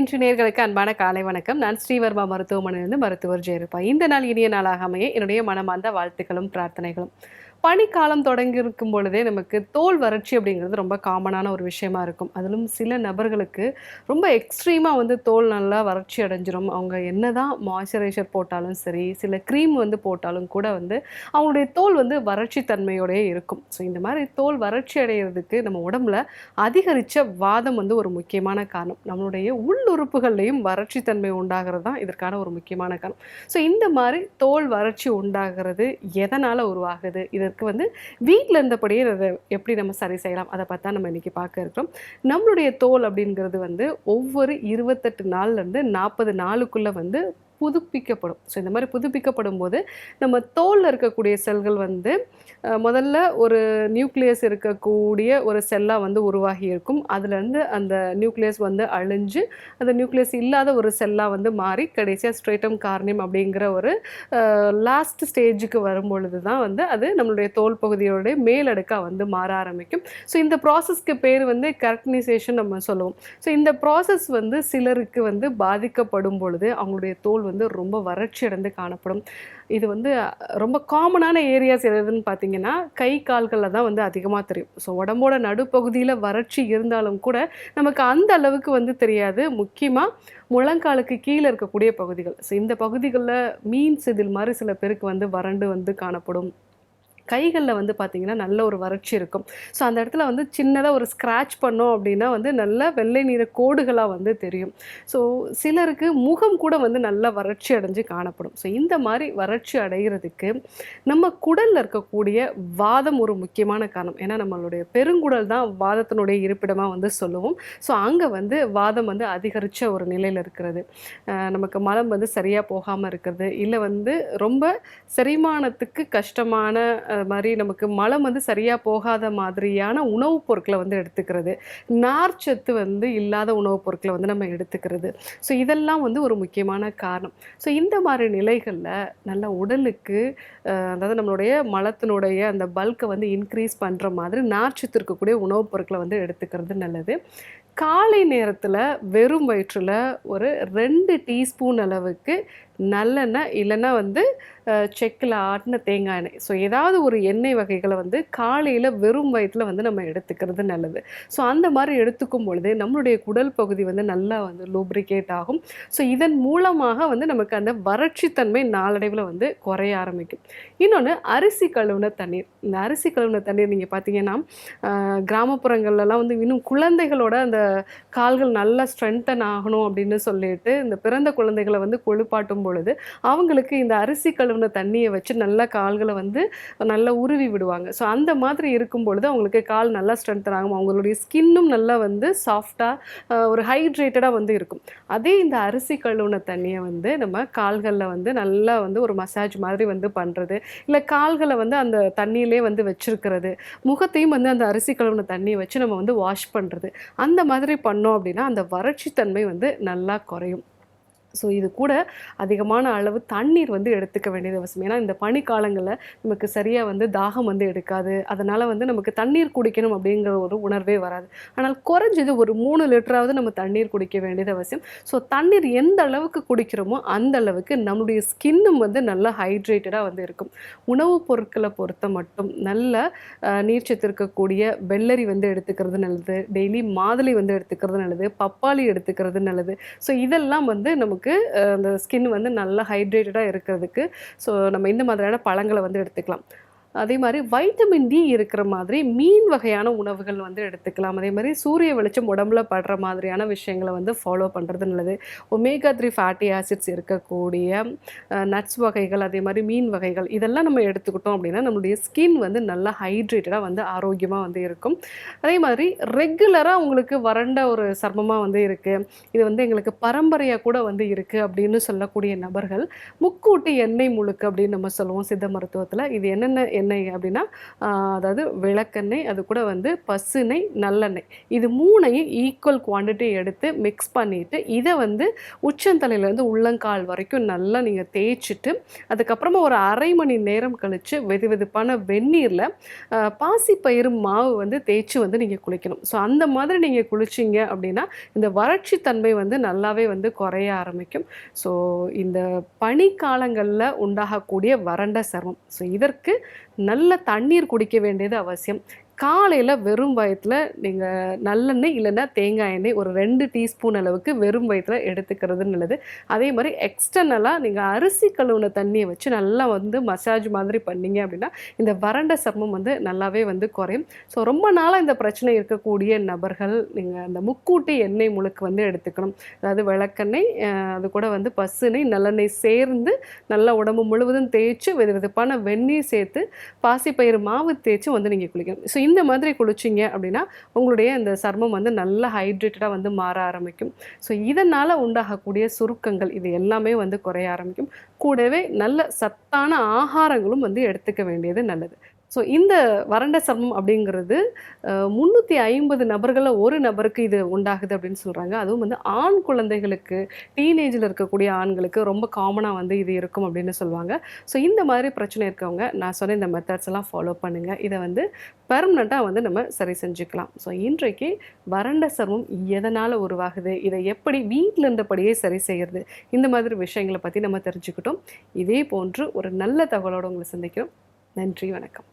நேயர் நேயர்களுக்கு அன்பான காலை வணக்கம். நான் ஸ்ரீவர்மா மருத்துவமனையிலிருந்து மருத்துவர் ஜெயருப்பா. இந்த நாள் இனிய நாளாக அமைய என்னுடைய மனமார்ந்த வாழ்த்துக்களும் பிரார்த்தனைகளும். பனிக்காலம் தொடங்கி இருக்கும் பொழுதே நமக்கு தோல் வறட்சி அப்படிங்கிறது ரொம்ப காமனான ஒரு விஷயமா இருக்கும். அதிலும் சில நபர்களுக்கு ரொம்ப எக்ஸ்ட்ரீமா தோல் நல்லா வறட்சி அடைஞ்சிரும். அவங்க என்னதான் மாய்ஸ்சரைசர் போட்டாலும் சரி, சில க்ரீம் போட்டாலும் கூட அவங்களுடைய தோல் வறட்சி தன்மையோடயே இருக்கும். ஸோ இந்த மாதிரி தோல் வறட்சி அடைகிறதுக்கு நம்ம உடம்புல அதிகரித்த வாதம் ஒரு முக்கியமான காரணம். நம்மளுடைய உள்ளுறுப்புகள்லையும் வறட்சி தன்மை உண்டாகிறது தான் இதற்கான ஒரு முக்கியமான காரணம். ஸோ இந்த மாதிரி தோல் வறட்சி உண்டாகிறது எதனால் உருவாகுது, இதற்கு வீட்டில் இருந்தபடியே அதை எப்படி நம்ம சரி செய்யலாம், அதை பார்த்தா நம்ம இன்றைக்கி பார்க்க இருக்கிறோம். நம்மளுடைய தோல் அப்படிங்கிறது ஒவ்வொரு 28 நாள்லேருந்து 40 நாளுக்குள்ளே புதுப்பிக்கப்படும். ஸோ இந்த மாதிரி புதுப்பிக்கப்படும் போது நம்ம தோலில் இருக்கக்கூடிய செல்கள் முதல்ல ஒரு நியூக்ளியஸ் இருக்கக்கூடிய ஒரு செல்லாக உருவாகி இருக்கும். அதுலேருந்து அந்த நியூக்ளியஸ் அழிஞ்சு அந்த நியூக்ளியஸ் இல்லாத ஒரு செல்லாக மாறி கடைசியாக ஸ்ட்ரேட்டம் கார்னியம் அப்படிங்கிற ஒரு லாஸ்ட் ஸ்டேஜுக்கு வரும்பொழுது தான் அது நம்மளுடைய தோல் பகுதியோடைய மேலடுக்காக மாற ஆரம்பிக்கும். ஸோ இந்த ப்ராசஸ்க்கு பேர் கெரட்டினைசேஷன் நம்ம சொல்லுவோம். ஸோ இந்த ப்ராசஸ் சிலருக்கு பாதிக்கப்படும் பொழுது அவங்களுடைய தோல் ரொம்ப வறட்சி அடைந்து காணப்படும். இது ரொம்ப காமனான ஏரியாஸ் எதுன்னு பார்த்தீங்கன்னா கை கால்களில் தான் அதிகமாக தெரியும். ஸோ உடம்போட நடுப்பகுதியில் வறட்சி இருந்தாலும் கூட நமக்கு அந்த அளவுக்கு தெரியாது. முக்கியமாக முழங்காலுக்கு கீழே இருக்கக்கூடிய பகுதிகள். ஸோ இந்த பகுதிகளில் மீன் செதில் மாதிரி சில பேருக்கு வறண்டு காணப்படும். கைகளில் பார்த்தீங்கன்னா நல்ல ஒரு வறட்சி இருக்கும். ஸோ அந்த இடத்துல சின்னதாக ஒரு ஸ்க்ராட்ச் பண்ணோம் அப்படின்னா நல்ல வெள்ளை நிற கோடுகளாக தெரியும். ஸோ சிலருக்கு முகம் கூட நல்லா வறட்சி அடைஞ்சு காணப்படும். ஸோ இந்த மாதிரி வறட்சி அடைகிறதுக்கு நம்ம குடலில் இருக்கக்கூடிய வாதம் ஒரு முக்கியமான காரணம். ஏன்னா நம்மளுடைய பெருங்குடல் தான் வாதத்தினுடைய இருப்பிடமாக சொல்லுவோம். ஸோ அங்கே வாதம் அதிகரித்த ஒரு நிலையில் இருக்கிறது. நமக்கு மலம் சரியாக போகாமல் இருக்கிறது, இல்லை ரொம்ப செரிமானத்துக்கு கஷ்டமான மாதிரி நமக்கு மலம் சரியாக போகாத மாதிரியான உணவுப் பொருட்களை எடுத்துக்கிறது, நார்ச்சத்து இல்லாத உணவுப் பொருட்களை நம்ம எடுத்துக்கிறது. ஸோ இதெல்லாம் ஒரு முக்கியமான காரணம். ஸோ இந்த மாதிரி நிலைகளில் நல்ல உடலுக்கு அதாவது நம்மளுடைய மலத்தினுடைய அந்த பல்கை இன்க்ரீஸ் பண்ணுற மாதிரி நார்ச்சத்து இருக்கக்கூடிய உணவுப் பொருட்களை எடுத்துக்கிறது நல்லது. காலை நேரத்தில் வெறும் வயிற்றில் ஒரு 2 டீஸ்பூன் அளவுக்கு நல்லெண்ணெய் இல்லைன்னா செக்கில் ஆட்டின தேங்காய் எண்ணெய், ஸோ ஏதாவது ஒரு எண்ணெய் வகைகளை காலையில் வெறும் வயிற்றில் நம்ம எடுத்துக்கிறது நல்லது. ஸோ அந்த மாதிரி எடுத்துக்கும் பொழுது நம்மளுடைய குடல் பகுதி நல்லா லூப்ரிகேட் ஆகும். ஸோ இதன் மூலமாக நமக்கு அந்த வறட்சி தன்மை நாளடைவில் குறைய ஆரம்பிக்கும். இன்னொன்று அரிசி கழுவுன தண்ணீர். இந்த அரிசி கழுவுன தண்ணீர் நீங்கள் பார்த்தீங்கன்னா கிராமப்புறங்கள்லாம் இன்னும் குழந்தைகளோட அந்த கால்கள் நல்லா ஸ்ட்ரென்தன் ஆகணும் அப்படின்னு சொல்லிட்டு இந்த பிறந்த குழந்தைகளை கொழுப்பாட்டும் பொழுது அவங்களுக்கு இந்த அரிசி கழுவுன தண்ணியை வச்சு நல்லா கால்களை நல்லா உருவி விடுவாங்க. ஸோ அந்த மாதிரி இருக்கும் பொழுது அவங்களுக்கு கால் நல்லா ஸ்ட்ரென்தன் ஆகும். அவங்களுடைய ஸ்கின்னும் நல்லா சாஃப்டாக ஒரு ஹைட்ரேட்டடாக இருக்கும். அதே இந்த அரிசி கழுவுன தண்ணியை நம்ம கால்களில் நல்லா ஒரு மசாஜ் மாதிரி பண்ணுறது, இல்லை கால்களை அந்த தண்ணியிலே வச்சிருக்கிறது, முகத்தையும் அந்த அரிசி கழுவுன தண்ணியை வச்சு நம்ம வாஷ் பண்ணுறது, அந்த மாதிரி பண்ணோம் அப்படின்னா அந்த வறட்சி தன்மை நல்லா குறையும். ஸோ இது கூட அதிகமான அளவு தண்ணீர் எடுத்துக்க வேண்டியது அவசியம். ஏன்னா இந்த பனிக்காலங்களில் நமக்கு சரியாக தாகம் எடுக்காது. அதனால் நமக்கு தண்ணீர் குடிக்கணும் அப்படிங்கிற ஒரு உணர்வே வராது. ஆனால் குறைஞ்சது ஒரு 3 லிட்டராவது நம்ம தண்ணீர் குடிக்க வேண்டியது அவசியம். ஸோ தண்ணீர் எந்த அளவுக்கு குடிக்கிறோமோ அந்த அளவுக்கு நம்மளுடைய ஸ்கின்னும் நல்லா ஹைட்ரேட்டடாக இருக்கும். உணவுப் பொருட்களை பொறுத்த மட்டும் நல்ல நீர்ச்சத்து இருக்கக்கூடிய வெள்ளரி எடுத்துக்கிறது நல்லது, டெய்லி மாதுளை எடுத்துக்கிறது நல்லது, பப்பாளி எடுத்துக்கிறது நல்லது. ஸோ இதெல்லாம் நமக்கு அந்த ஸ்கின் நல்லா ஹைட்ரேட்டடாக இருக்கிறதுக்கு ஸோ நம்ம இந்த மாதிரியான பழங்களை எடுத்துக்கலாம். அதே மாதிரி வைட்டமின் டி இருக்கிற மாதிரி மீன் வகையான உணவுகள் எடுத்துக்கலாம். அதே மாதிரி சூரிய வெளிச்சம் உடம்புல படுற மாதிரியான விஷயங்களை ஃபாலோ பண்ணுறது நல்லது. ஒமேகா 3 ஃபேட்டி ஆசிட்ஸ் இருக்கக்கூடிய நட்ஸ் வகைகள், அதே மாதிரி மீன் வகைகள், இதெல்லாம் நம்ம எடுத்துக்கிட்டோம் அப்படின்னா நம்மளுடைய ஸ்கின் நல்லா ஹைட்ரேட்டடாக ஆரோக்கியமாக இருக்கும். அதே மாதிரி ரெகுலராக உங்களுக்கு வறண்ட ஒரு சர்மமாக இருக்குது, இது எங்களுக்கு பரம்பரையாக கூட இருக்குது அப்படின்னு சொல்லக்கூடிய நபர்கள் முக்கூட்டு எண்ணெய் முழுக்கு அப்படின்னு நம்ம சொல்லுவோம் சித்த மருத்துவத்தில். இது என்னென்ன எண்ணெய் அப்படின்னா அதாவது விளக்கெண்ணெய், அது கூட வந்து பசுநெய், நல்லெண்ணெய் இது 3யும் ஈக்குவல் குவான்டிட்டி எடுத்து மிக்ஸ் பண்ணிவிட்டு இதை வந்து உச்சந்தலையிலேருந்து உள்ளங்கால் வரைக்கும் நல்லா நீங்கள் தேய்ச்சிட்டு அதுக்கப்புறமா ஒரு அரை மணி நேரம் கழித்து வெது வெதுப்பான வெந்நீரில் பாசிப்பயிறு மாவு வந்து தேய்ச்சி வந்து நீங்கள் குளிக்கணும். ஸோ அந்த மாதிரி நீங்கள் குளிச்சிங்க அப்படின்னா இந்த வறட்சி தன்மை வந்து நல்லாவே வந்து குறைய ஆரம்பிக்கும். ஸோ இந்த பனிக்காலங்களில் உண்டாகக்கூடிய வறண்ட சருமம், ஸோ இதற்கு நல்ல தண்ணீர் குடிக்க வேண்டியது அவசியம். காலையில் வெறும் வயிற்றில் நீங்கள் நல்லெண்ணெய் இல்லைன்னா தேங்காய் எண்ணெய் ஒரு 2 டீஸ்பூன் அளவுக்கு வெறும் வயிற்றில் எடுத்துக்கிறது நல்லது. அதே மாதிரி எக்ஸ்டர்னலாக நீங்கள் அரிசி கழுவுன தண்ணியை வச்சு நல்லா வந்து மசாஜ் மாதிரி பண்ணிங்க அப்படின்னா இந்த வறண்ட சருமம் வந்து நல்லாவே வந்து குறையும். ஸோ ரொம்ப நாளாக இந்த பிரச்சனை இருக்கக்கூடிய நபர்கள் நீங்கள் அந்த முக்கூட்டி எண்ணெய் முழுக்கு வந்து எடுத்துக்கணும். அதாவது விளக்கெண்ணெய், அது கூட வந்து பசுநெய், நல்லெண்ணெய் சேர்ந்து நல்லா உடம்பு முழுவதும் தேய்ச்சி வெது வெதுப்பான வெந்நீர் சேர்த்து பாசிப்பயிறு மாவு தேய்ச்சி வந்து நீங்கள் குளிக்கணும். ஸோ இந்த மாதிரி குளிச்சிங்க அப்படின்னா உங்களுடைய இந்த சர்மம் வந்து நல்லா ஹைட்ரேட்டடாக வந்து மாற ஆரம்பிக்கும். ஸோ இதனால் உண்டாகக்கூடிய சுருக்கங்கள் இது எல்லாமே வந்து குறைய ஆரம்பிக்கும். கூடவே நல்ல சத்தான ஆகாரங்களும் வந்து எடுத்துக்க வேண்டியது நல்லது. ஸோ இந்த வறண்ட சர்மம் அப்படிங்கிறது 350 நபர்களில் ஒரு நபருக்கு இது உண்டாகுது அப்படின்னு சொல்கிறாங்க. அதுவும் வந்து ஆண் குழந்தைகளுக்கு, டீனேஜில் இருக்கக்கூடிய ஆண்களுக்கு ரொம்ப காமனாக வந்து இது இருக்கும் அப்படின்னு சொல்லுவாங்க. ஸோ இந்த மாதிரி பிரச்சனை இருக்கவங்க நான் சொன்ன இந்த மெத்தட்ஸ் எல்லாம் ஃபாலோ பண்ணுங்கள். இதை வந்து பெர்மனண்ட்டாக வந்து நம்ம சரி செஞ்சுக்கலாம். ஸோ இன்றைக்கு வறண்ட சர்மம் எதனால் உருவாகுது, இதை எப்படி வீட்டில் இருந்தபடியே சரி செய்கிறது, இந்த மாதிரி விஷயங்களை பற்றி நம்ம தெரிஞ்சுக்கிட்டோம். இதே போன்று ஒரு நல்ல தகவலோடு உங்களை சந்திக்கிறோம். நன்றி, வணக்கம்.